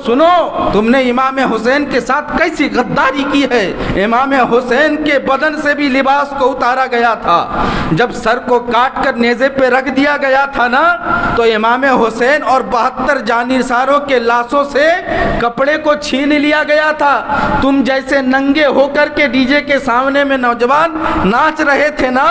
سنو تم نے امام حسین کے ساتھ کیسی غداری کی ہے. امام حسین کے بدن سے بھی لباس کو اتارا گیا تھا. جب سر کو کاٹ کر نیزے پہ رکھ دیا گیا تھا نا تو امام حسین اور 72 جانثاروں کے لاشوں سے کپڑے کو چھین لیا گیا تھا. تم جیسے ننگے ہو کر کے ڈی جے کے سامنے میں نوجوان ناچ رہے تھے نا,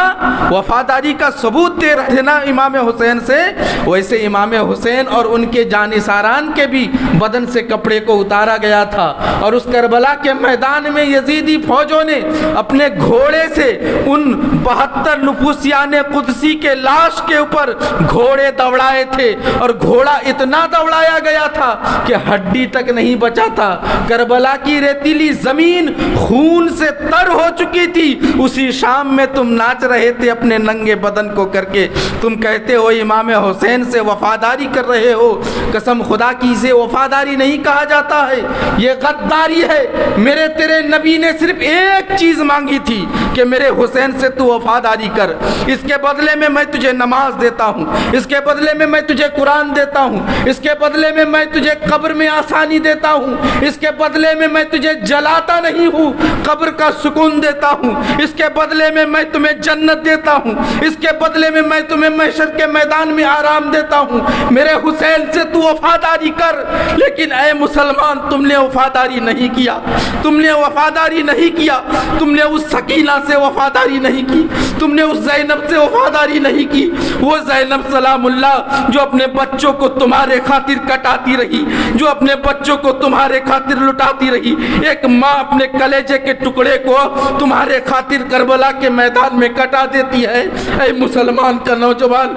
وفاداری کا ثبوت دے رہے تھے نا امام حسین سے, ویسے امام حسین اور ان کے جانثاران کے بھی بدن سے کپڑے کو اتارا گیا تھا. اور اس کربلا کے میدان میں یزیدی فوجوں نے اپنے گھوڑے سے ان 72 نفوسیان قدسی کے لاش کے اوپر گھوڑے دوڑائے تھے, اور گھوڑا اتنا دوڑایا گیا تھا کہ ہڈی تک نہیں بچا تھا. کربلا کی ریتیلی زمین خون سے تر ہو چکی تھی. اسی شام میں تم ناچ رہے تھے اپنے ننگے بدن کو کر کے. تم کہتے ہو امام حسین سے وفاداری کر رہے ہو, قسم خدا کی اسے وفاداری نہیں کہا جاتا ہے, یہ غداری ہے. میرے تیرے نبی نے صرف ایک چیز مانگی تھی کہ میرے حسین سے تو وفاداری کر, اس کے بدلے میں میں تجھے نماز دیتا ہوں, اس کے بدلے میں میں تجھے قرآن دیتا ہوں, اس کے بدلے میں میں تجھے قبر میں آسانی دیتا ہوں, اس کے بدلے میں میں تجھے جلاتا نہیں ہوں, قبر کا سکون دیتا ہوں, اس کے بدلے میں میں تمہیں جنت دیتا ہوں, اس کے بدلے میں میں تمہیں محشر کے میدان میں آرام دیتا ہوں. میرے حسین سے تو وفاداری کر. لیکن اے مسلمان, تم نے وفاداری نہیں کیا, تم نے وفاداری نہیں کیا, تم نے اس سکینہ سے وفاداری نہیں کی, تم نے اس زینب سے وفاداری نہیں کی. وہ زینب سلام اللہ جو اپنے بچوں کو تمہارے خاطر کٹاتی رہی, جو اپنے بچوں کو تمہارے خاطر لٹاتی رہی. ایک ماں اپنے کلیجے کے ٹکڑے کو تمہارے خاطر کربلا کے میدان میں کٹا دیتی ہے. اے مسلمان کا نوجوان,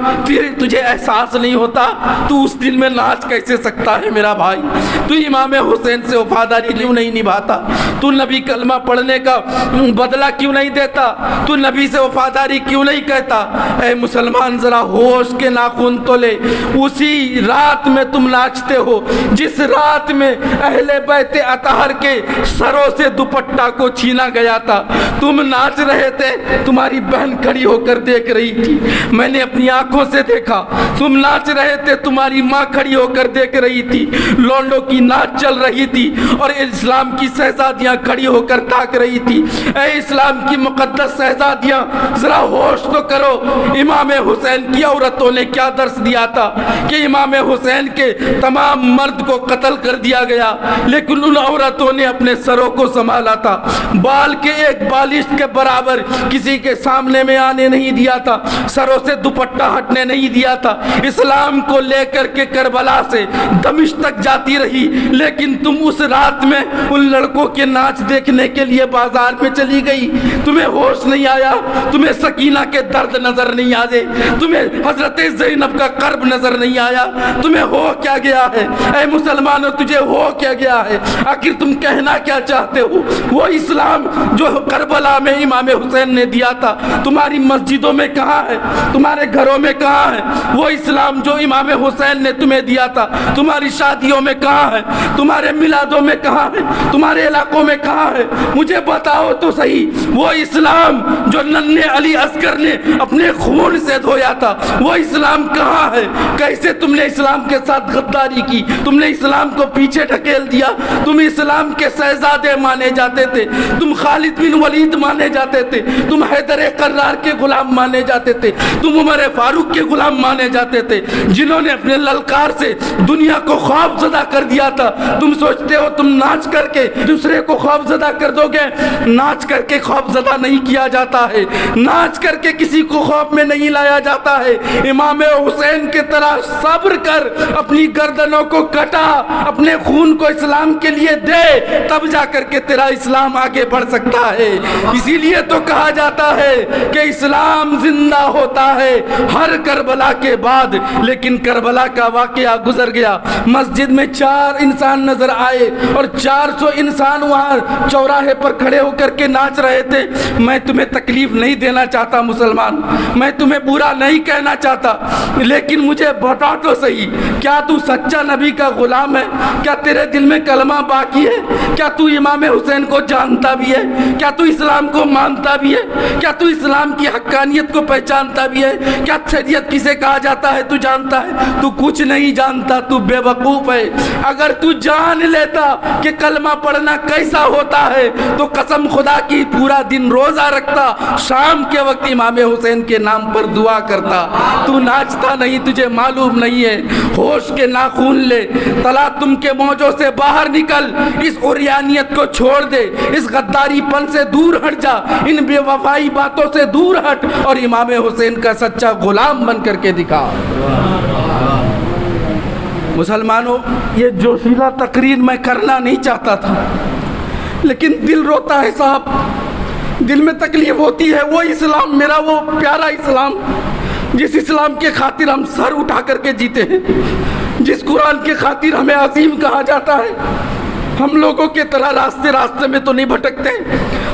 تجھے احساس نہیں ہوتا تو اس دن میں ناچ کیسے سکتا ہے میرا بھائی؟ تو امام حسین سے وفاداری کیوں نہیں نبھاتا؟ تو نبی کلمہ پڑھنے کا بدلہ کیوں نہیں دیتا؟ تو نبی سے وفاداری کیوں نہیں کہتا؟ اے مسلمان ذرا ہوش کے ناخن تو لے. اسی رات میں تم ناچتے ہو جس رات میں اہل بیت اطہر کے سروں سے دوپٹہ کو چھینا گیا تھا. تم ناچ رہے تھے, تمہاری بہن کھڑی ہو کر دیکھ رہی تھی, میں نے اپنی آنکھوں سے دیکھا. تم ناچ رہے تھے, تمہاری ماں کھڑی ہو کر دیکھ رہی تھی, لونڈوں کی ناچ چل رہی تھی اور اسلام کی شہزادیاں کھڑی ہو کر تاک رہی تھی. اے اسلام کی مقدس شہزادیاں, ذرا ہوش تو کرو. امام حسین کی عورتوں نے کیا درس دیا تھا کہ امام حسین کے تمام مرد کو قتل کر دیا گیا, لیکن ان عورتوں نے اپنے سروں کو سنبھالا تھا, بال کے ایک بالش کے برابر کسی کے سامنے میں آنے نہیں دیا تھا, سروں سے دوپٹہ ہٹنے نہیں دیا تھا. اسلام کو لے کر کے کربلا سے دمشق تک جاتی رہی, لیکن تم اس رات میں ان لڑکوں کے ناچ دیکھنے کے لیے بازار میں چلی گئی. تمہیں ہوش نہیں آیا, تمہیں سکینہ کے درد نظر نہیں آئے, تمہیں حضرت زینب کا کرب نظر نہیں آیا. تمہیں ہو کیا گیا ہے اے مسلمانوں, تجھے ہو کیا گیا ہے؟ آخر تم کہنا کیا چاہتے ہو؟ وہ اسلام جو کربلا میں امام حسین نے دیا تھا تمہاری مسجدوں میں کہاں ہے, تمہارے گھروں میں کہاں ہے؟ وہ اسلام جو امام حسین نے تمہیں دیا تھا تمہاری شادیوں میں کہاں ہے, تمہارے میلادوں میں کہاں ہے, تمہارے علاقوں میں کہاں ہے؟ مجھے بتاؤ تو صحیح. وہ اسلام جو ننھے علی اصغر نے اپنے خون سے دھویا تھا وہ اسلام کہاں ہے؟ کیسے تم نے اسلام کے ساتھ غداری کی, تم نے اسلام کو پیچھے ڈھکیل دیا. تم اسلام کے شہزادے مانے جاتے تھے, تم خالد بن ولید مانے جاتے تھے, تم حیدر قرار کے غلام مانے جاتے تھے, تم عمر فاروق کے غلام مانے جاتے تھے, جنہوں نے اپنے للکار سے دنیا کو خوف زدہ کر دیا تھا. تم سوچتے ہو تم ناچ کر کے دوسرے کو خوف زدہ کر دو گے؟ ناچ کر کے خوف زدہ نہیں کیا جاتا ہے, ناچ کر کے کسی کو خوف میں نہیں لایا جاتا ہے. امام حسین کے طرح صبر کر, اپنی گردنوں کو کٹا, اپنے خون کو اسلام کے لیے دے, تب جا کر کے تیرا اسلام آگے بڑھ سکتا ہے. اسی لیے تو کہا جاتا ہے کہ اسلام زندہ ہوتا ہے ہر کربلا کے بعد. لیکن کربلا کا واقعہ گزر گیا, مسجد میں 4 انسان نظر آئے اور 400 انسان وہاں वहाँ चौराहे पर खड़े होकर के नाच रहे थे। मैं तुम्हें तकलीफ नहीं देना चाहता मुसलमान, मैं तुम्हें बुरा नहीं कहना चाहता, लेकिन मुझे बता तो सही, क्या तू सच्चा नबी का गुलाम है? क्या तेरे दिल में कलमा बाकी है? क्या तू इमाम हुसैन को जानता भी है? क्या तू इस्लाम को मानता भी है? क्या तू इस्लाम की हक्कानियत को पहचानता भी है? क्या शरीयत किसे कहा जाता है तू जानता है? तू कुछ नहीं जानता, तू बेवकूफ़ है। अगर तू जान लेता कि कलमा पढ़ना कैसा होता है तो कसम खुदा की पूरा दिन रोज़ा रखता, शाम के वक्त इमाम हुसैन के नाम पर दुआ करता। तू नाचता नहीं, तुझे मालूम नहीं है। होश के नाखून ले, तला तुम के मौजों से बाहर निकल, इस उरियानियत को छोड़ दे, इस गद्दारीपन से दूर हट जा, इन बेवफाई बातों से दूर हट और इमाम हुसैन का सच्चा गुलाम बन करके दिखा। मुसलमानों, ये जोशीला तकरीर मैं करना नहीं चाहता था, लेकिन दिल रोता है साहब, दिल में तकलीफ होती है। वो इस्लाम, मेरा वो प्यारा इस्लाम, जिस इस्लाम के खातिर हम सर उठा करके जीते हैं, जिस कुरान के खातिर हमें अजीम कहा जाता है, हम लोगों के तरह रास्ते रास्ते में तो नहीं भटकते।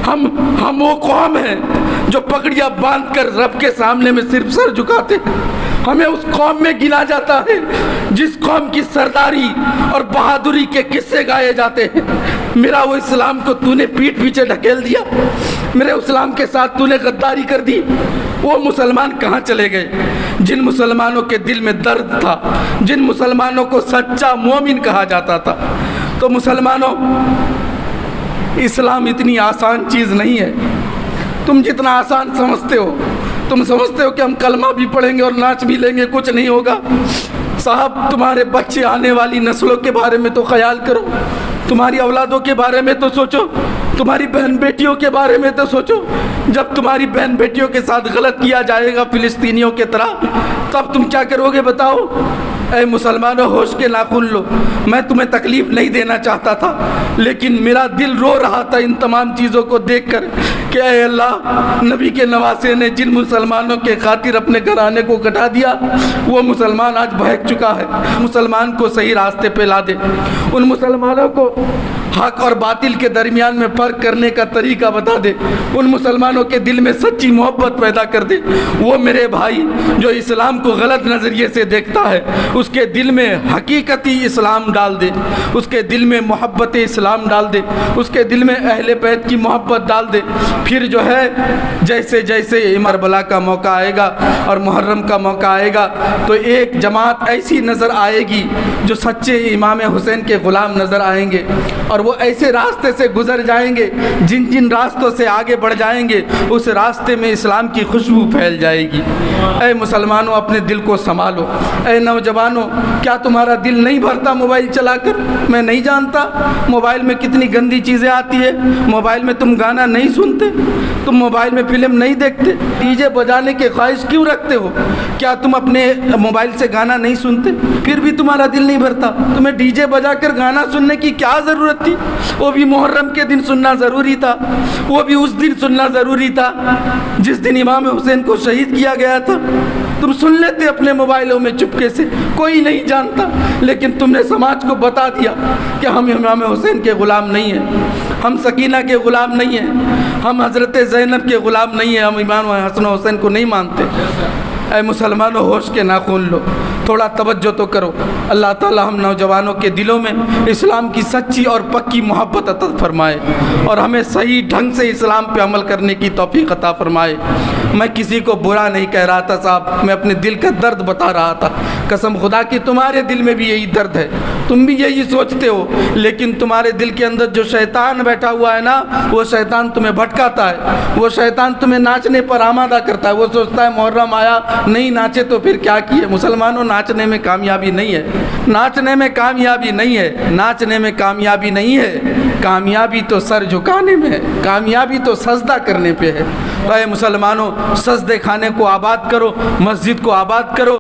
हम वो कौम हैं जो पगड़ियाँ बांध कर रब के सामने में सिर्फ सर झुकाते हैं। हमें उस कौम में गिना जाता है जिस कौम की सरदारी और बहादुरी के किस्से गाए जाते हैं। मेरा वो इस्लाम को तूने पीठ पीछे ढकेल दिया, मेरे इस्लाम के साथ तूने गद्दारी कर दी। वो मुसलमान कहाँ चले गए जिन मुसलमानों के दिल में दर्द था, जिन मुसलमानों को सच्चा मोमिन कहा जाता था? तो मुसलमानों, इस्लाम इतनी आसान चीज़ नहीं है तुम जितना आसान समझते हो। तुम समझते हो कि हम कलमा भी पढ़ेंगे और नाच भी लेंगे, कुछ नहीं होगा। साहब, तुम्हारे बच्चे, आने वाली नस्लों के बारे में तो ख्याल करो, तुम्हारी औलादों के बारे में तो सोचो, तुम्हारी बहन बेटियों के बारे में तो सोचो। जब तुम्हारी बहन बेटियों के साथ गलत किया जाएगा फिलिस्तीनियों के तरह, तब तुम क्या करोगे बताओ? ऐ मुसलमानों, होश के नाखून लो। मैं तुम्हें तकलीफ़ नहीं देना चाहता था, लेकिन मेरा दिल रो रहा था इन तमाम चीज़ों को देखकर कि ऐ अल्लाह, नबी के नवासे ने जिन मुसलमानों के खातिर अपने घराने को कटा दिया, वो मुसलमान आज बहक चुका है। मुसलमान को सही रास्ते पे ला दे, उन मुसलमानों को हक और बातिल के दरमियान में फ़र्क करने का तरीका बता दे, उन मुसलमानों के दिल में सच्ची मोहब्बत पैदा कर दे। वो मेरे भाई जो इस्लाम को गलत नज़रिए से देखता है, उसके दिल में हकीकती इस्लाम डाल दे, उसके दिल में मोहब्बत इस्लाम डाल दे, उसके दिल में अहले बैत की मोहब्बत डाल दे। फिर जो है, जैसे जैसे करबला का मौका आएगा और मुहर्रम का मौका आएगा, तो एक जमात ऐसी नज़र आएगी जो सच्चे इमाम हुसैन के ग़ुलाम नज़र आएंगे, और वो ऐसे रास्ते से गुजर जाएंगे, जिन जिन रास्तों से आगे बढ़ जाएंगे उस रास्ते में इस्लाम की खुशबू फैल जाएगी। ऐ मुसलमानों, अपने दिल को संभालो। ऐ नौजवानों, क्या तुम्हारा दिल नहीं भरता मोबाइल चलाकर? मैं नहीं जानता मोबाइल में कितनी गंदी चीज़ें आती है। मोबाइल में तुम गाना नहीं सुनते, तुम मोबाइल में फिल्म नहीं देखते, डीजे बजाने के ख्वाहिश क्यों रखते हो? क्या तुम अपने मोबाइल से गाना नहीं सुनते? फिर भी तुम्हारा दिल नहीं भरता। तुम्हें डीजे बजाकर गाना सुनने की क्या ज़रूरत थी? वो भी मुहर्रम के दिन सुनना ज़रूरी था, वो भी उस दिन सुनना ज़रूरी था जिस दिन इमाम हुसैन को शहीद किया गया था। तुम सुन लेते अपने मोबाइलों में चुपके से, कोई नहीं जानता, लेकिन तुमने समाज को बता दिया कि हम इमाम हुसैन के ग़ुलाम नहीं हैं, हम सकीना के ग़ुलाम नहीं हैं, हम हज़रत ज़ैनब के ग़ुलाम नहीं हैं, हम इमाम हसन हुसैन को नहीं मानते। ऐ मुसलमानों, होश के नाखून लो, थोड़ा तवज्जो तो करो। अल्लाह ताला हम नौजवानों के दिलों में इस्लाम की सच्ची और पक्की मोहब्बत अता फरमाए और हमें सही ढंग से इस्लाम पे अमल करने की तौफीक अता फरमाए। मैं किसी को बुरा नहीं कह रहा था साहब, मैं अपने दिल का दर्द बता रहा था। कसम खुदा की तुम्हारे दिल में भी यही दर्द है, तुम भी यही सोचते हो, लेकिन तुम्हारे दिल के अंदर जो शैतान बैठा हुआ है ना, वो शैतान तुम्हें भटकाता है, वो शैतान तुम्हें नाचने पर आमादा करता है। वो सोचता है मुहर्रम आया, नहीं नाचे तो फिर क्या किए? मुसलमानों, नाचने में कामयाबी नहीं है, नाचने में कामयाबी नहीं है, नाचने में कामयाबी नहीं है। कामयाबी तो सर झुकाने में है, कामयाबी तो सजदा करने पे है। भाई मुसलमानों, सजदे खाने को आबाद करो, मस्जिद को आबाद करो।